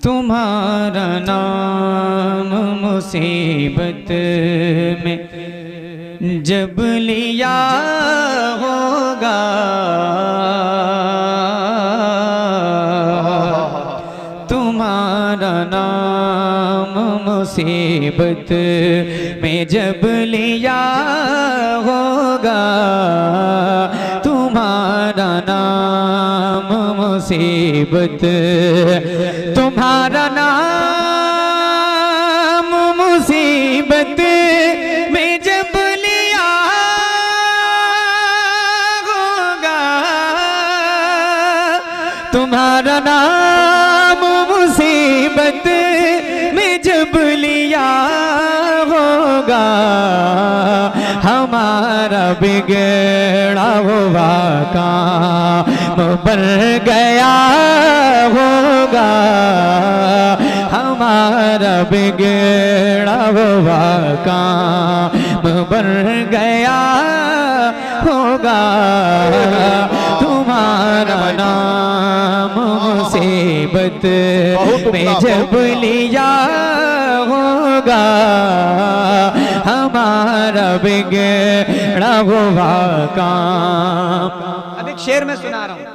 तुम्हारा नाम मुसीबत में जब लिया होगा, तुम्हारा नाम मुसीबत में जब लिया होगा, तुम्हारा नाम मुसीबत, तुम्हारा नाम मुसीबत में जब लिया होगा, तुम्हारा नाम मुसीबत में जब लिया होगा, हमारा बिगड़ा हुआ काम बन गया होगा, हमारा बिगड़ा हुआ काम बन गया होगा, तुम्हारा नाम मुसीबत में जब लिया होगा, हमारा बिगड़ा हुआ काम। अब एक शेर में सुना रहा हूँ,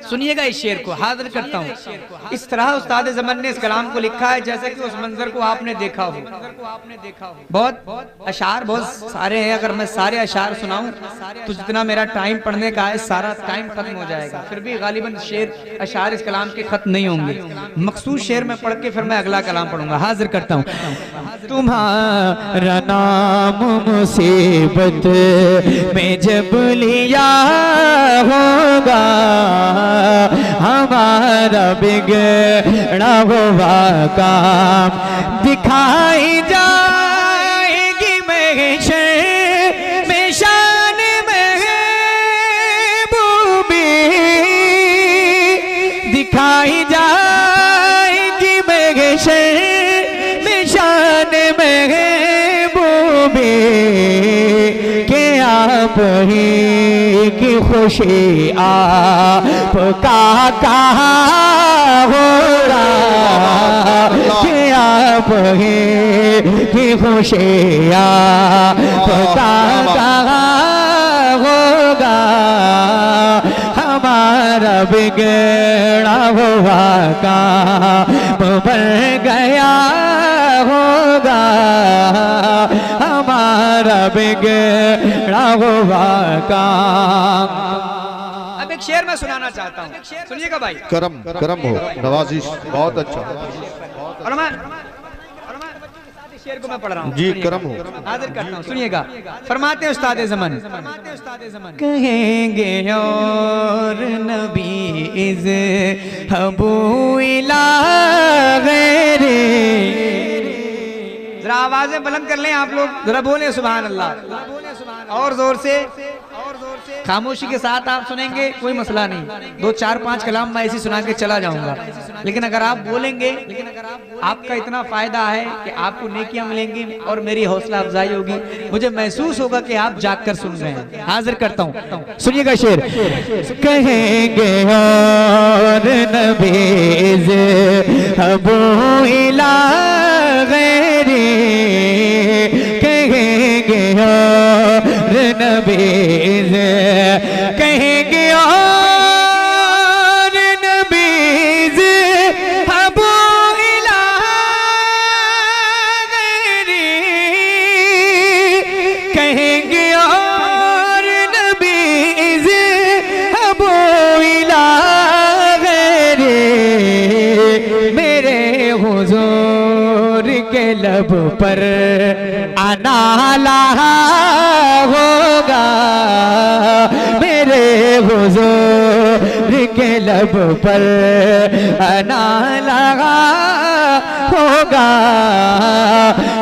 सुनिएगा इस शेर को, हाजिर करता हूँ। इस तरह उस्ताद ज़मान ने इस कलाम को लिखा है जैसे कि उस मंजर को आपने देखा हो। बहुत अशार बहुत सारे हैं, अगर मैं सारे अशार सुनाऊं तो जितना मेरा टाइम पढ़ने का है सारा टाइम खत्म हो जाएगा। फिर भी गालिबन शेर अशार इस कलाम के खत्म नहीं होंगे। मखसूस शेर में पढ़ के फिर मैं अगला कलाम पढ़ूंगा। हाजिर करता हूँ। तुम्हारा नाम मुसीबत में जब लिया होगा, हमारा बिगड़ा हुआ काम दिखाई जाएगी महशर में शान महबूबी, दिखाई जाएगी महशर में शान महबूबी, के आप ही की खुशी आपका कहा होगा, कि आप ही की खुशी आपका कहा होगा, हमारा बिगड़ा हुआ काम बन गया होगा, हमारा बिगड़ा हुआ काम। अब एक शेर मैं सुनाना चाहता हूँ, सुनिएगा भाई। करम करम हो, नवाजिश बहुत अच्छा। और मैं शेर को मैं पढ़ रहा हूँ जी, करम हो। हाजिर करता हूँ, सुनिएगा। फरमाते हैं उस्ताद ज़मान, कहेंगे और नबी इज़ हबू इला गैरे। जरा आवाजें बुलंद कर लें आप लोग, जरा बोले सुभान अल्लाह और जोर से। खामोशी के साथ आप सुनेंगे कोई मसला नहीं, 2 4 5 कलाम मैं ऐसे सुना के चला जाऊंगा, लेकिन अगर आप बोलेंगे आपका इतना फायदा है कि आपको नेकियां मिलेंगी और मेरी हौसला अफजाई होगी, मुझे महसूस होगा कि आप जागकर सुन रहे हैं। हाजिर करता हूँ, सुनिएगा शेर। कहेंगे और नबीज़ हबू इला गैरी, कहेंगे और नबीज़, कहेंगे और नबीज़ हबू इला गैरी, कहेंगे और नबीज़ हबू इला गैरी, मेरे हुजूर के लब पर आना लहा होगा, मेरे हुजूर के लब पर आना लगा होगा,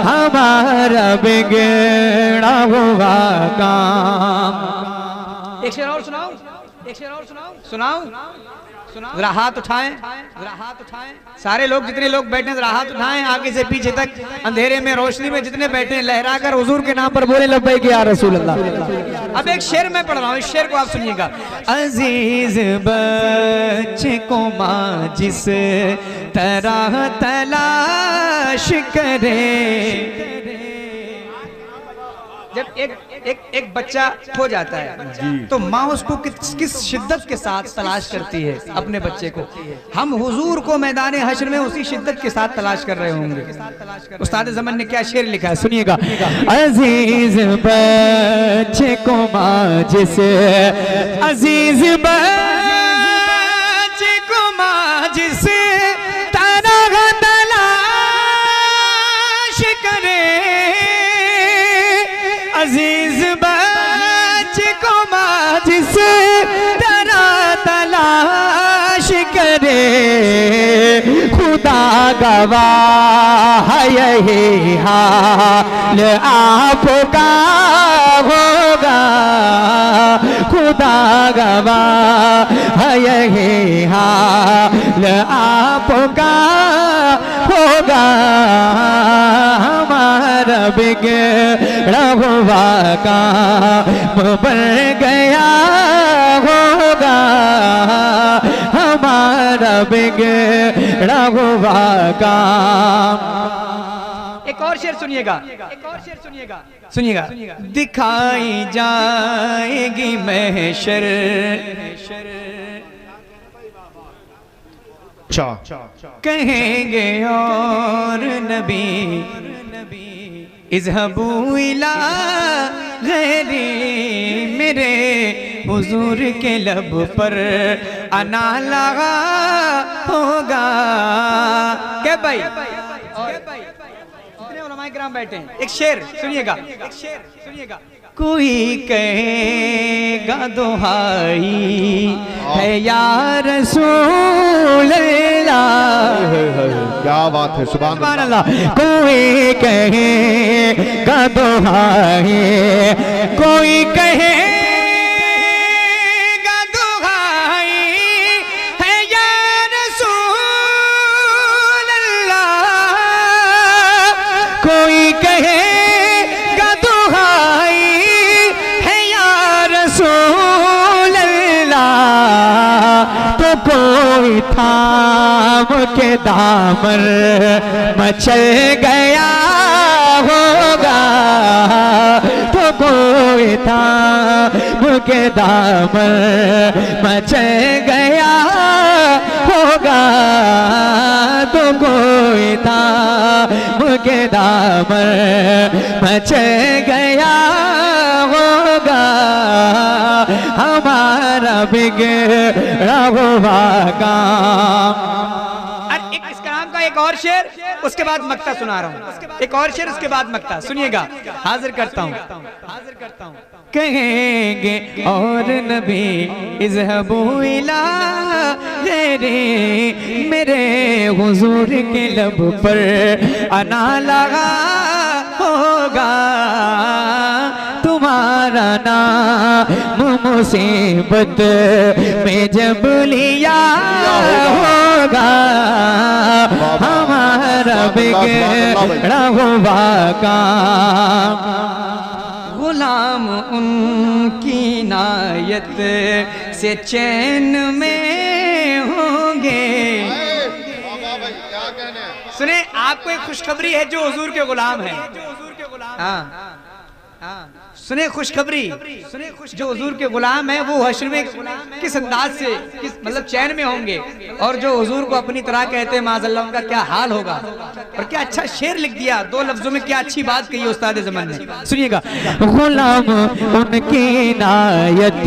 हमारा बिगड़ा हुआ काम। एक शेर और सुनाओ, एक शेर और सुनाओ, सुनाओ जरा हाथ उठाएं, सारे लोग जितने लोग बैठे जरा हाथ उठाएं, आगे से पीछे तक अंधेरे में रोशनी में जितने बैठे हैं लहरा कर हुजूर के नाम पर बोले लब्बैक या रसूल अल्लाह। अब एक शेर मैं पढ़ रहा हूँ, इस शेर को आप सुनिएगा। अजीज बच्चे को माँ जिस तरह तलाश करे, जब एक बच्चा हो जाता है तो माँ उसको किस शिद्दत के साथ तलाश करती है अपने बच्चे को। हम हुजूर को मैदान हश्र में उसी शिद्दत के साथ तलाश कर रहे होंगे। उस्ताद ज़मान ने क्या शेर लिखा है सुनिएगा। अजीज बच्चे को माँ जिस, अजीज बच्चे को माँ जिस तरह तलाश करे, अजीज बच्चे को माँ जिस तरह तलाश करे, खुदा गवाह यही हाल आपका होगा, खुदा गवाह यही हाल आपका होगा। हमारा बिगड़ा हुआ काम बन गया होगा, हमारा बिगड़ा हुआ काम। एक और शेर सुनिएगा, सुनिएगा। दिखाई जाएगी महशर, कहेंगे और नबी इज़हबू इला गैरी, मेरे हुजूर के लब पर अना लगा होगा। क्या भाई कितने उलमाए किराम बैठे हैं। एक शेर सुनिएगा, कोई कहेगा दुहाई है या रसूल अल्लाह, क्या बात है, सुभान अल्लाह। कोई कहेगा दुहाई, कोई कहेगा दुहाई है या रसूल अल्लाह, कोई कहेगा दुहाई रसूल अल्लाह, तो कोई थाम के दामन मचल गया होगा, तो कोई थाम के दामन मचल गया होगा, तो कोई थाम के दामन मचल गया होगा, हमारा बिगड़ा हुआ काम। एक इस कलाम का एक और शेर, उसके बाद मक्ता सुना रहा हूँ। एक और शेर उसके बाद मक्ता सुनिएगा। हाजिर करता हूँ। कहेंगे और नबी इज़हबू इला गैरी, मेरे हुजूर के लब पर अना लगा होगा, तुम्हारा नाम मुसीबत में जब लिया होगा, हमारा बिगड़ा हुआ काम। गुलाम उनकी नायत से चैन में होंगे। सुने, आपको एक खुशखबरी है जो हुजूर के गुलाम है। सुने खुशखबरी, जो हुजूर के गुलाम है वो हश्र में किस अंदाज से, किस मतलब चैन में होंगे, और जो हुजूर को अपनी तरह कहते हैं माज़अल्लाह, उनका क्या हाल होगा। और क्या अच्छा शेर लिख दिया, 2 लफ्जों में क्या अच्छी बात कही उस्ताद ज़मान ने। सुनिएगा। गुलाम उनकी नायत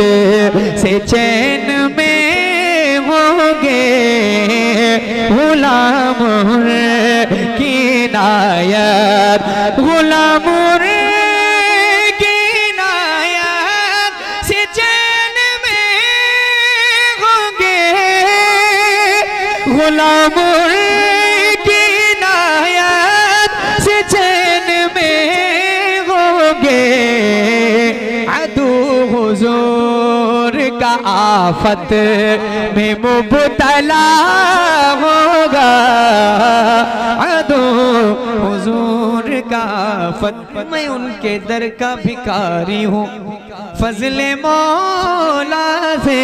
से चैन में होंगे, गुलाम की नायत, गुलाम गुलाम की नायत से चैन में होंगे, अदू हुजूर का आफत में मुब्तला होगा, अदो हुजूर का आफत। मैं उनके दर का भिखारी हूँ, फजले मौला से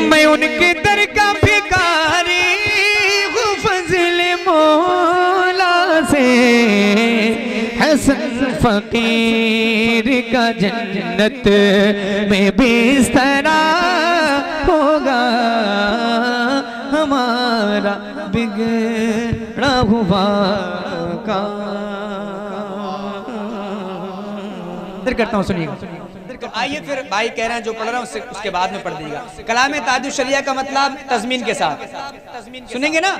मैं उनके दर का भिखारी हूँ, फजले मौला से। हसन फकीर का जन्नत में बिस्तरा होगा, हमारा बिगड़ा हुआ का। करता हूँ, सुनिएगा। आइए फिर भाई कह रहे हैं जो पढ़ रहा हूँ उसके बाद में पढ़ दीजिएगा। कलाम ताजुश शरिया का मतलब तज़मीन के साथ सुनेंगे ना,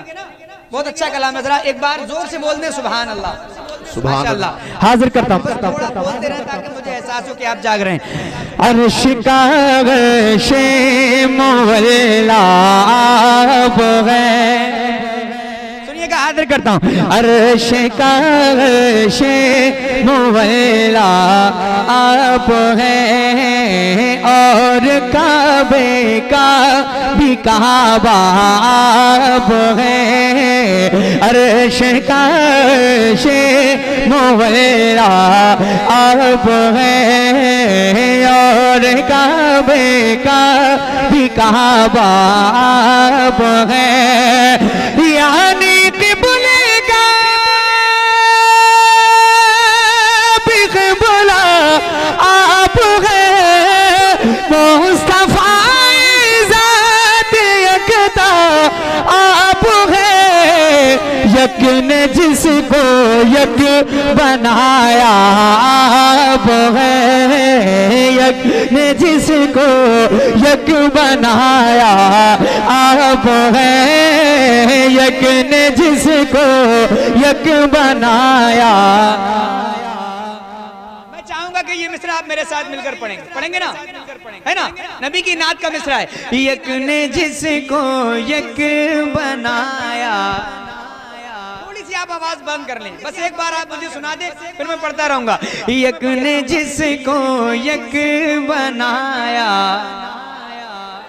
बहुत अच्छा कलाम है। जरा एक बार जोर से बोल दें सुभान अल्लाह, सुभान अल्लाह। हाजिर करता हूँ, बोलते रहें ताकि मुझे एहसास हो कि आप जाग रहे हैं। अर्श का अर्शे मुअल्ला है, सुनिएगा, हाजिर करता हूँ। अर्श का अर्शे मुअल्ला आप है, और काबे का भी काबा आप है। अर्श का अर्शे मुअल्ला आप है, और काबे का भी काबा आप है। यानी किबलेगा भी किबला आप है, मुस्तफा ज़ात यकता आप है। यक ने जिसको यक बनाया आप है, यक ने जिसको यक बनाया आप है, यक ने जिसको यक बनाया। मैं चाहूंगा कि ये मिसरा आप मेरे साथ मिलकर पढ़ेंगे, पढ़ेंगे ना, है ना? नबी की नात का मिसरा है। यक ने जिसको यक बनाया। थोड़ी सी आप आवाज बंद कर लें, बस एक बार आप मुझे सुना दे, फिर मैं पढ़ता रहूंगा। यक ने जिसको यक बनाया।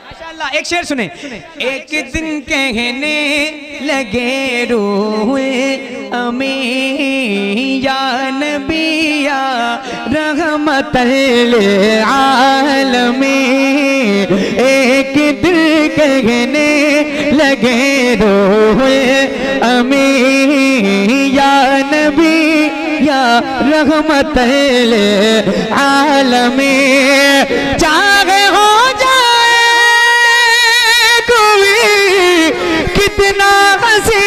माशाअल्लाह, एक शेर सुने। एक दिन कहने लगे रूहे अमी या नबी या रहमतल आलमीन। एक दिन कहने लगे रूहे अमी या नबी या रहमतल आलमीन। चाहे हो कितना हंसी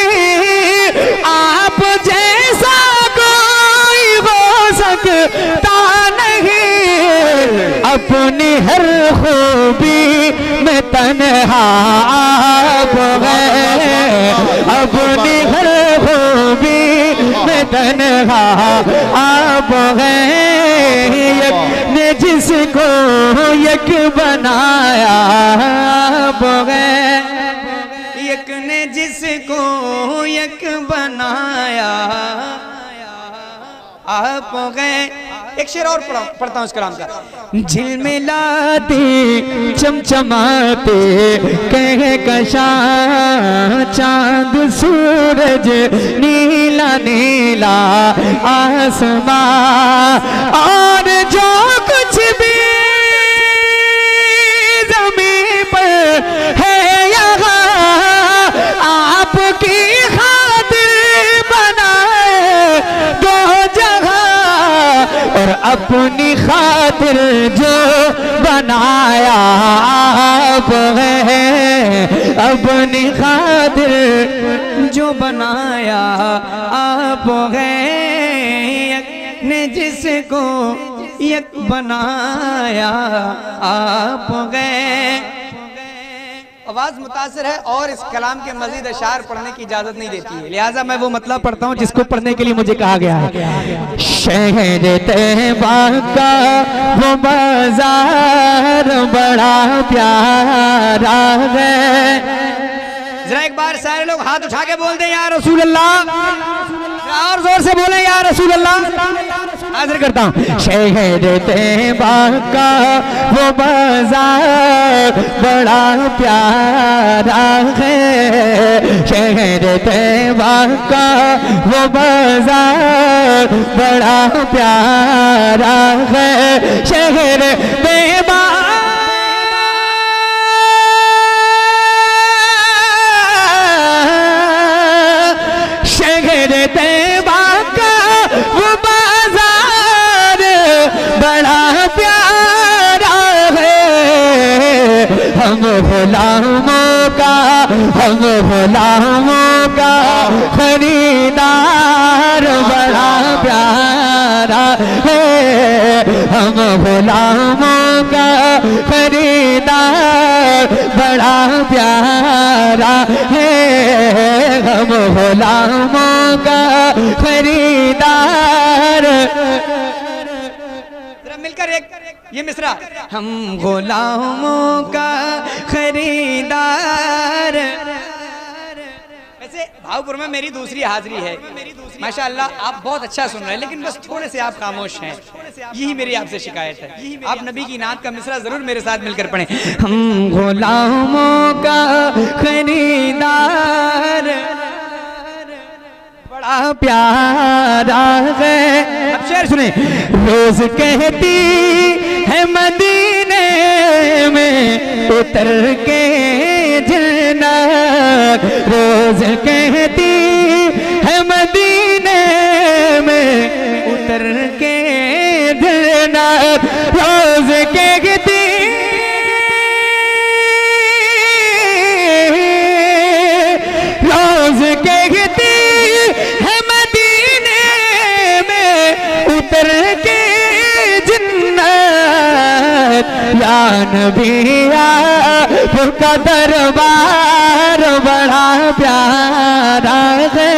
आप जैसा कोई हो सकता नहीं। अपनी हर खूबी में तन्हा आप है, अपनी हर खूबी में तन्हा आप है। यक ने जिसको यक बनाया आप है, यक ने जिसको यक बनाया आप गए। एक शेर और पढ़ता हूँ इस कलाम का। झिलमिलाते चमचमाते कह कशा चांद सूरज नीला नीला आसमां, और जो कुछ भी ज़मीन पर है आपकी खातिर बनाए दो जगह, और अपनी खातिर जो बनाया आप है, अपनी खातिर जो बनाया आप है। यक ने जिसको यक बनाया आप गए। आवाज मुतासिर है और इस कलाम के मजीद अशार पढ़ने की इजाजत नहीं देती है, लिहाजा मैं वो मतलब पढ़ता हूँ जिसको पढ़ने के लिए मुझे कहा गया है। शहर तैबा का वो बाजार बड़ा प्यारा है। जरा एक बार सारे लोग हाथ उठा के बोल दें या रसूल अल्लाह। और जोर से बोले या रसूल अल्लाह। हाजिर करता हूँ। शहर तैयबा का वो बाजार बड़ा प्यारा है, शहर तैयबा का वो बाजार बड़ा प्यारा है, शहर तैयबा तैयबा का वो बाजार बड़ा प्यारा है, हम गुलामों का खरीदार बड़ा प्यारा है, हम गुलामों का खरीदार बड़ा प्यारा है, हम गुलामों का खरीदार। जरा मिलकर एक ये मिसरा, हम गुलामों का खरीदार। वैसे भावपुर में मेरी दूसरी हाजिरी है, माशाअल्लाह आप बहुत अच्छा सुन रहे हैं, लेकिन बस थोड़े से आप खामोश हैं, यही मेरी आपसे शिकायत है। आप नबी की नात का मिसरा जरूर मेरे साथ मिलकर पढ़ें। हम गुलामों का खरीदार बड़ा प्यारा है। अब शेर सुने। रोज कहती है मदीने में उतर के जन्नत, रोज कहती है मदीने में उतर के जन्नत, रोज कहती या नबी आपका दरबार बड़ा प्यारा है,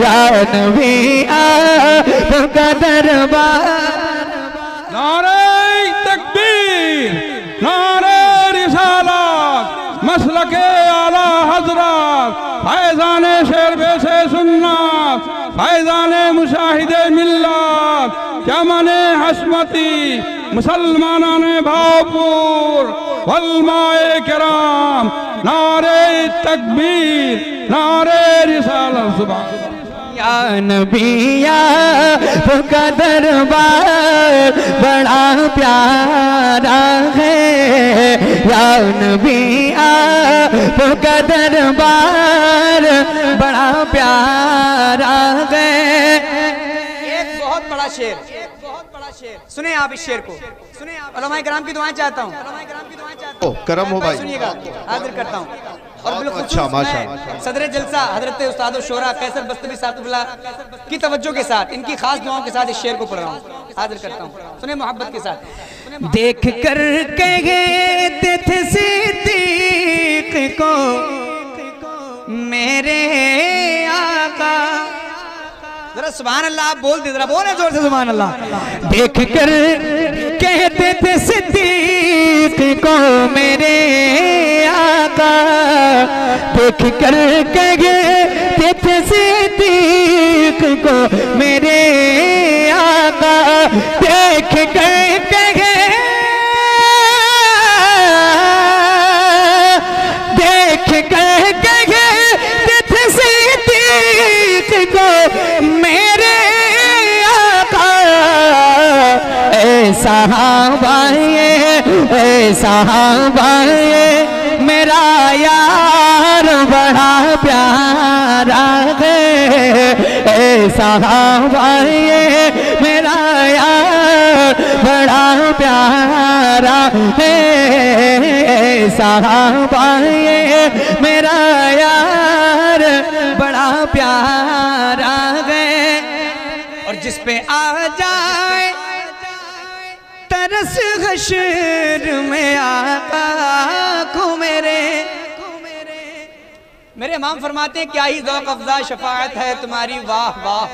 या नबी आपका दरबार। नारे तकबीर, नारे रिसालत, मसलके आला हजरत, फैज़ाने शेर बेसे सुन्नत, फैज़ाने मुशाहिदे मिल्लत, चमने हस्मती मुसलमानाने भावपुर, वल्माए किराम, नारे तकबीर, नारे रिसालत, सुभान या नबी आपका दरबार बड़ा प्यारा है, या नबी आपका दरबार बड़ा प्यारा है। एक बहुत बड़ा शेर, सुने आप इस शेर को, सुने आप। उलमाए किराम की दुआएं चाहता हूँ, करम हो भाई, सुनिएगा, हाजिर करता हूँ। और बिल्कुल अच्छा, माशाअल्लाह। सदर जलसा हजरत उस्ताद शोरा कैसर बस्तवी साहिबुल्लाह की तवज्जो के साथ, इनकी खास दुआओं के साथ इस शेर को पढ़ रहा हूँ, हाजिर करता हूँ। सुने मोहब्बत के साथ। देख कर कहते थे सिद्दीक को मेरे आका, जरा सुभान अल्लाह आप बोल दे, जरा बोले जोर से सुभान अल्लाह। देख कर कहते थे सिद्दीक को मेरे आका, देख कर कहते थे सिद्दीक को मेरे आका, देख कर देख कर कहते थे सिद्दीक को मेरे आका, ऐ सहाबा ये मेरा यार बड़ा प्यारा है, ऐ सहाबा ये मेरा यार बड़ा प्यारा है, ऐ सहाबा ये मेरा यार बड़ा प्यारा है। और जिस पे आ जाए तरस हश्र में आका को मेरे इमाम फरमाते हैं क्या ही ज़ौक़ अफ़ज़ा शफ़ाअत है तुम्हारी, वाह वाह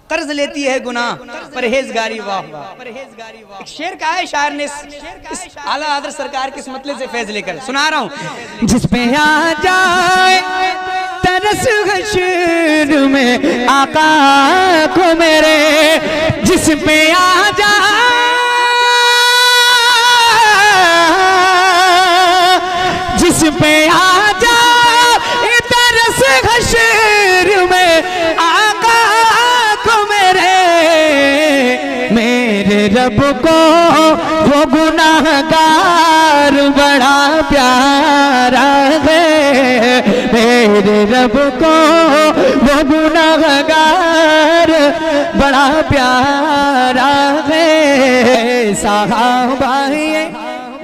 कर्ज लेती है गुनाह परहेजगारी, वाह वाह। एक शेर का है शायर ने इस आला हज़रत सरकार के इस मतले से फैज़ लेकर सुना रहा हूँ। जिस पे आ जाए तरस हश्र में आका को मेरे, जिस पे आ जा जिस पे आ जा इधर से हश्र में आका को मेरे रब को वो गुनाहगार बड़ा प्यारा है, मेरे रब को वो गुनाहगार बड़ा प्यारा है। साहबा ये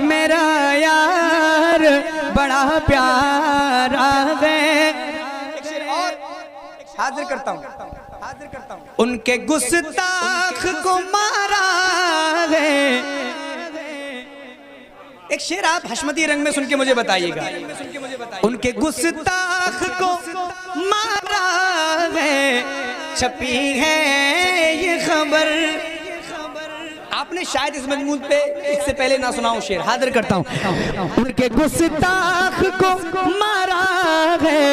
मेरा यार बड़ा प्यारा है। हाजिर करता हूँ उनके गुस्ताख को मारा है। एक शेर आप हशमती रंग में सुन के मुझे बताइएगा। उनके गुस्ताख को मारा है, छपी है ये खबर। आपने शायद इस मजमून पे इससे पहले ना सुना हो शेर, हाजिर करता हूँ। उनके गुस्ताख को मारा है,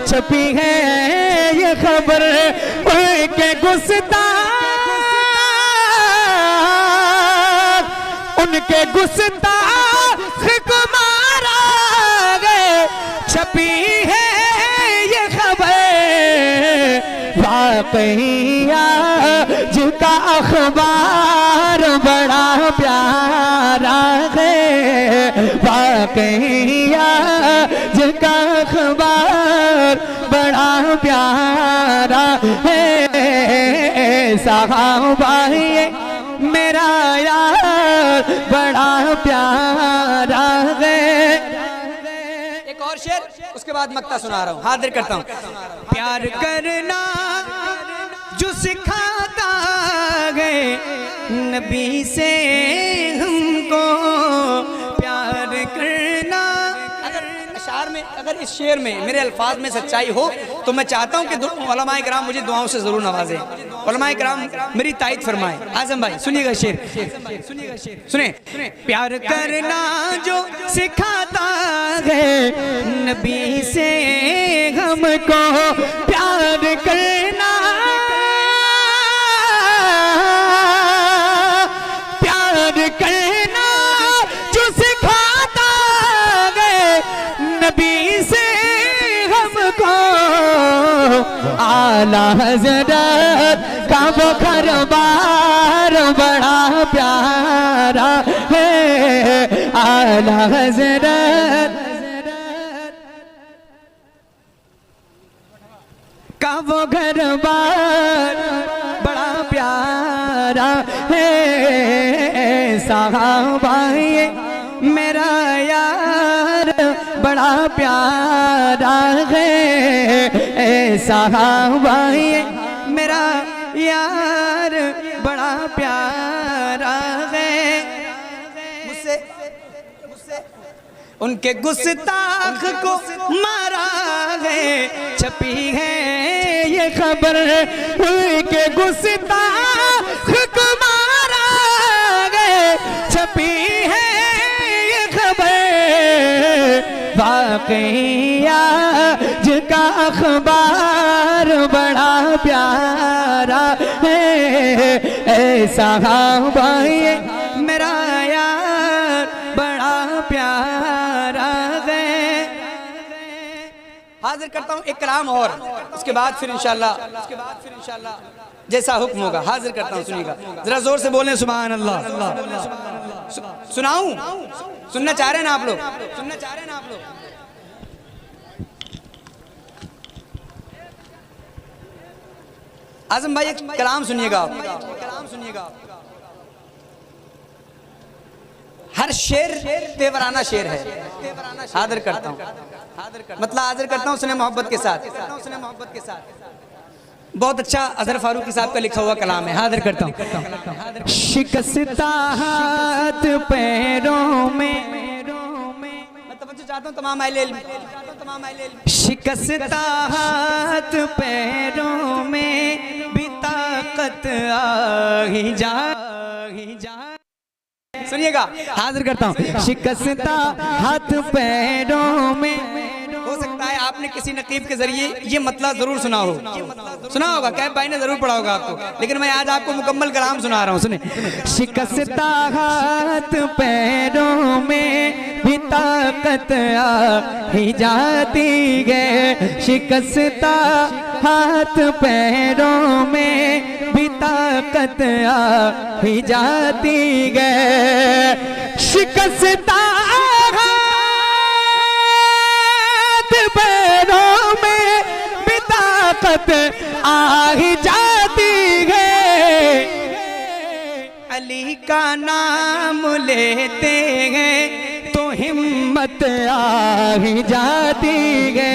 छपी है ये खबर। उनके गुस्ताख को मारा है, छपी है ये खबर। वाक़इया जिसका अखबार बड़ा प्यारा है, वाक़इया जिसका अखबार बड़ा प्यारा है। साहबा ये मेरा यार बड़ा प्यारा है। एक और शेर, उसके बाद मक्ता सुना रहा हूँ, हाजिर करता हूँ। प्यार करना जो सिखाता है नबी से हमको, प्यार करना। अगर अशार में, अगर इस शेर में मेरे अल्फाज में सच्चाई हो तो मैं चाहता हूँ कि उलमाए किराम मुझे दुआओं से जरूर नवाजें, उलमाए किराम मेरी तायद फरमाएं। आजम भाई सुनिएगा शेर, सुने। प्यार करना जो सिखाता है नबी से हमको, प्यार करना जो सिखाता है नबी से हमको। आला हज़रत का वो घरबार बड़ा प्यारा है, आला हज़रत का वो घरबार बड़ा प्यारा है। साहबा ये मेरा यार बड़ा प्यारा है। साहबा ये मेरा यार बड़ा प्यारा है। मुझसे उनके गुस्ताख को मारा है, छपी है ये खबर। उनके गुस्ताख को मारा है, छपी है ये खबर। वाक़इया जिसका अखबार बड़ा प्यारा है। साहबा ये मेरा यार बड़ा प्यारा है। हाजिर करता हूँ एक कलाम और, उसके बाद फिर इंशाल्लाह जैसा हुक्म होगा हाजिर करता हूँ। सुनिएगा जरा जोर से बोलें सुभान अल्लाह। सुनाऊं? सुनना चाह रहे हैं ना आप लोग? आजम भाई एक कलाम सुनिएगा। हर शेर तेवराना शेर है। हाजिर करता हूँ, मतलब हाजिर करता हूँ सुने मोहब्बत के साथ। बहुत अच्छा अजहर फारूकी साहब का लिखा हुआ कलाम है, हाजिर करता हूँ। शिकस्ता हाथ पैरों में, मैं तवज्जो चाहता हूँ तमाम अहले इल्म। शिकस्ता हाथ पैरों में भी ताकत आ ही जा। सुनिएगा हाजिर करता हूँ। शिकस्ता हाथ पैरों में, हो सकता है आपने किसी नकीब के जरिए ये मतलब जरूर सुना होगा, कैफ भाई ने जरूर पढ़ा होगा आपको, लेकिन मैं आज आपको मुकम्मल कलाम सुना रहा हूँ। सुने। शिकस्ता हाथ पैरों में भी ताकत आ ही जाती है, शिकस्ता हाथ पैरों में भी ताकत आ ही जाती है, शिकस्ता पैरों में भी ताकत आ ही जाती है, अली का नाम लेते हैं तो हिम्मत आ ही जाती है,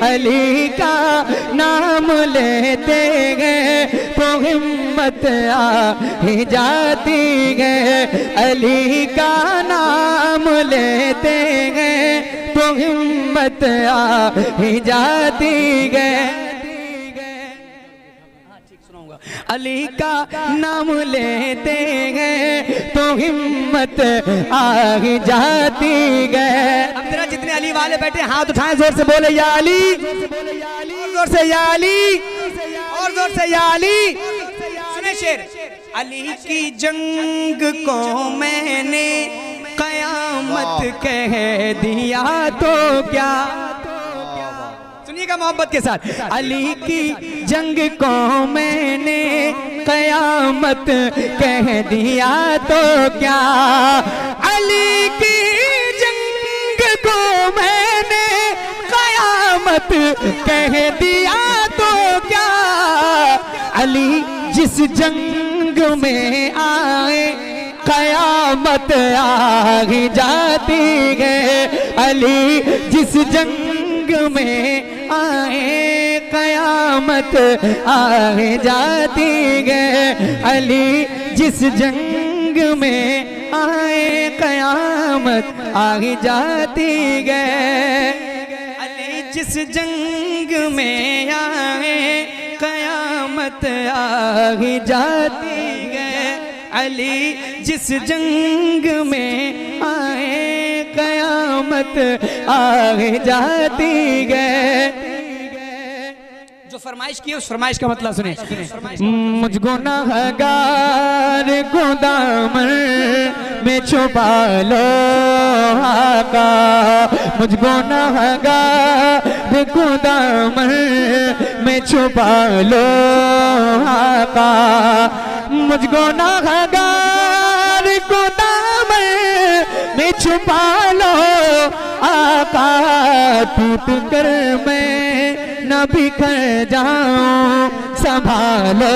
अली का नाम लेते हैं तो हिम्मत आ ही जाती है, अली का नाम लेते हैं तो हिम्मत आ ही जाती है। अली का नाम लेते हैं तो हिम्मत आ ही जाती है। अब जरा जितने अली वाले बैठे हाथ उठाएं, जोर से बोले या अली, और जोर से या अली, और जोर से या अली। सुने शेर। अली की जंग को मैंने कयामत कह दिया तो क्या, सुनिएगा मोहब्बत के साथ, अली की जंग को मैंने कयामत कह दिया तो क्या, अली की जंग को मैंने कयामत कह दिया तो क्या, अली जिस जंग में आए कयामत आ ही जाती है, अली जिस जंग में आए कयामत आ ही जाती है, अली जिस जंग में आए कयामत आ ही जाती है, अली जिस जंग में आए कयामत आ ही जाती है, अली जिस जंग में आए कयामत आ जाती है। जो फरमाइश की उस फरमाइश का मतलब सुने। मुझको गुनाहगार को दामन में छुपा लो आका, मुझको गुनाहगार को दामन में छुपा लो आका, मुझको गुनाहगार को दामन में छुपा लो आका, टूट कर मैं न बिखर जाऊं संभालो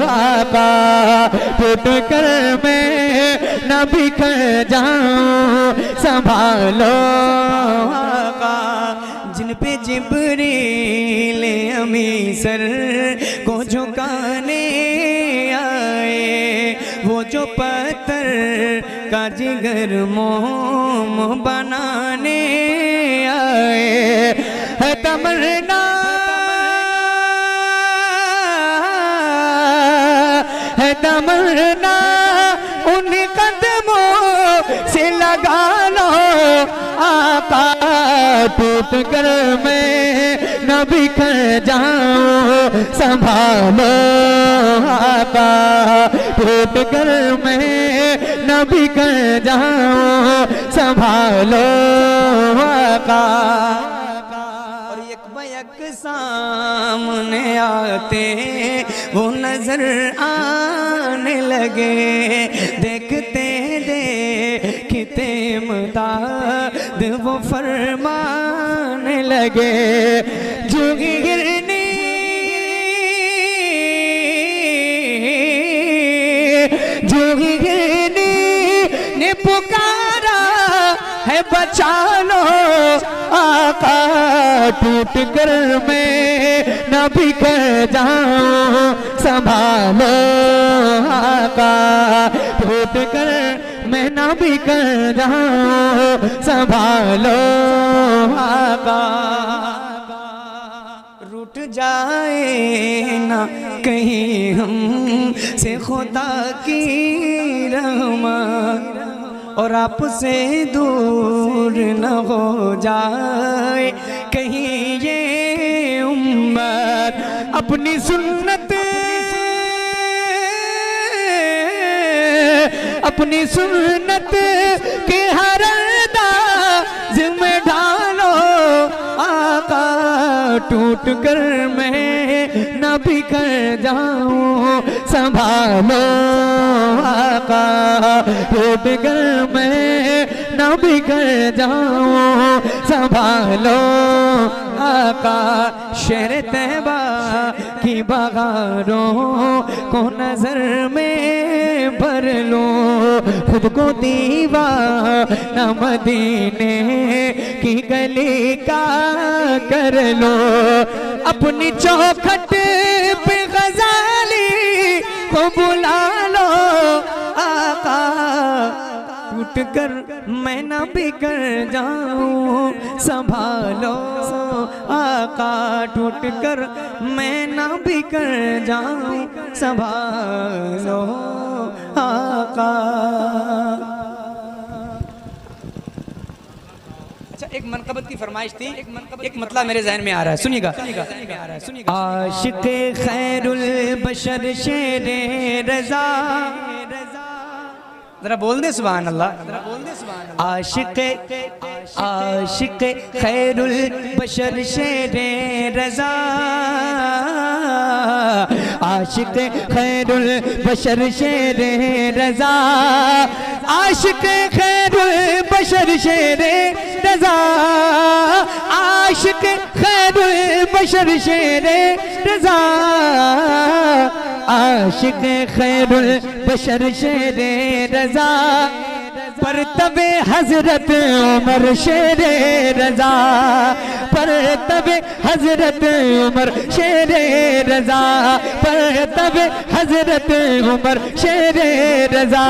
आका, टूट कर मैं न बिखर जाऊं संभालो आका, जिन पे जिब्रील अमी सर को झुकाने आए, वो जो पत्थर का जिगर मोम बनाने आए, है तमन्ना है तमन्ना उन कदमों से लगा लो आका, टूट कर मैं न बिखर जाऊं संभालो आका, टूट कर मैं न बिखर जाऊं संभालो आका। सामने आते वो नजर आने लगे, देखते देखते मुताद वो फरमाने लगे, जुगी गिरनी जुगी गिरनी ने पुकारा है बचा लो आका, टूट कर मैं न बिखर जाऊं संभालो आका, टूट कर मैं न बिखर जाऊं संभालो आका, रूठ जाए ना कहीं हम से खुदा की रहमत, और आपसे दूर न हो जाए कहीं ये उम्मत अपनी सुन्नत के हर अंदाज में ढालो आका, टूट कर मैं न बिखर जाऊं संभालो आका, टूट कर मैं न बिखर जाऊं संभालो आका। शेर तैबा की बहारों को नजर में भर लो, खुद को दीवाना मदीने की गली का कर लो, अपनी चौखट पे गजाली को बुला लो आका, टूट कर मैं न बिखर जाऊं संभालो आका, टूट कर मैं न बिखर जाऊं संभालो आका। अच्छा, एक मनकबत की फरमाइश थी, एक मतलब मेरे जहन में आ रहा है, सुनिएगा। आशिक़े खैरुल बशर शेरे रज़ा, जरा बोल दे सुभान अल्लाह। आशिक़े खैरुल बशर शेरे रज़ा, आशिक़े खैरुल बशर शेरे रज़ा, आशिक़े खैरुल बशर शेरे रज़ा, आशिक़े खैरुल बशर शेरे रज़ा, आशिक़े खैरुल बशर शेरे रज़ा, पर तबे हजरत उमर शेरे रज़ा, पर तबे हजरत उमर शेरे रज़ा, पर तबे हजरत उमर शेरे रज़ा,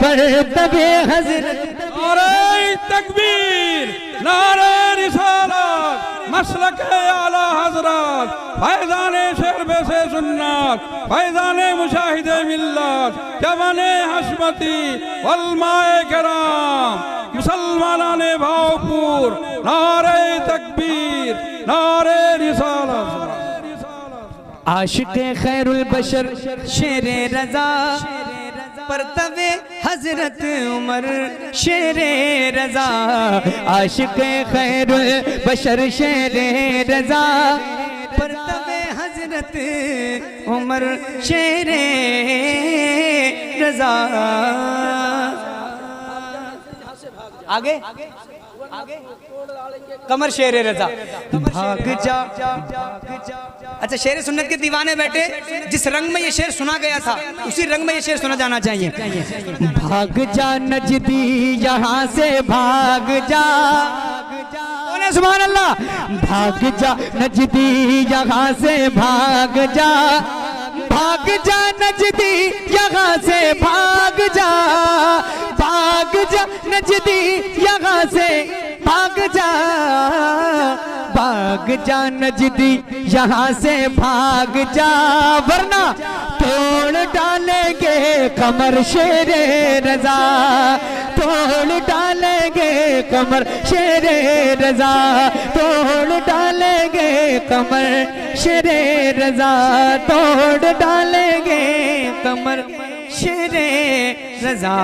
पर तबे हजरत। नारे तकबीर, नारे रिसालत, मसलके आला हजरत, फैज़ाने शेर से सुन्नत, फैज़ाने मुशाहिदे मिल्लत, जवाने हशमती वल्माए किराम, मुसलमानाने भावपुर, नारे तकबीर, नारे रिसालत। आशिक़े खैरुल बशर शेरे रज़ा, पर तबे हजरत उमर शेरे रज़ा, आशिक़े खैरुल बशर शेरे रज़ा, पर तबे हजरत उमर शेरे रज़ा। आगे कमर शेरे रज़ा, भाग जा। अच्छा, शेर सुन्नत के दीवाने बैठे, जिस रंग में ये शेर सुना गया था उसी रंग में ये शेर सुना जाना चाहिए। भाग जा नजदी यहाँ से भाग जा, सुभान अल्लाह। भाग जा नजदी यहाँ से भाग जा, भाग जा नजदी यहाँ से भाग जा, भाग जा नजदी यहाँ से भाग जा, भाग जा नजदी यहाँ से भाग जा, वरना तोड़ डालेंगे कमर शेरे रज़ा, तोड़ डालेंगे कमर शेरे रज़ा, तोड़ डालेंगे कमर शेरे रज़ा, तोड़ डालेंगे कमर शेरे रज़ा।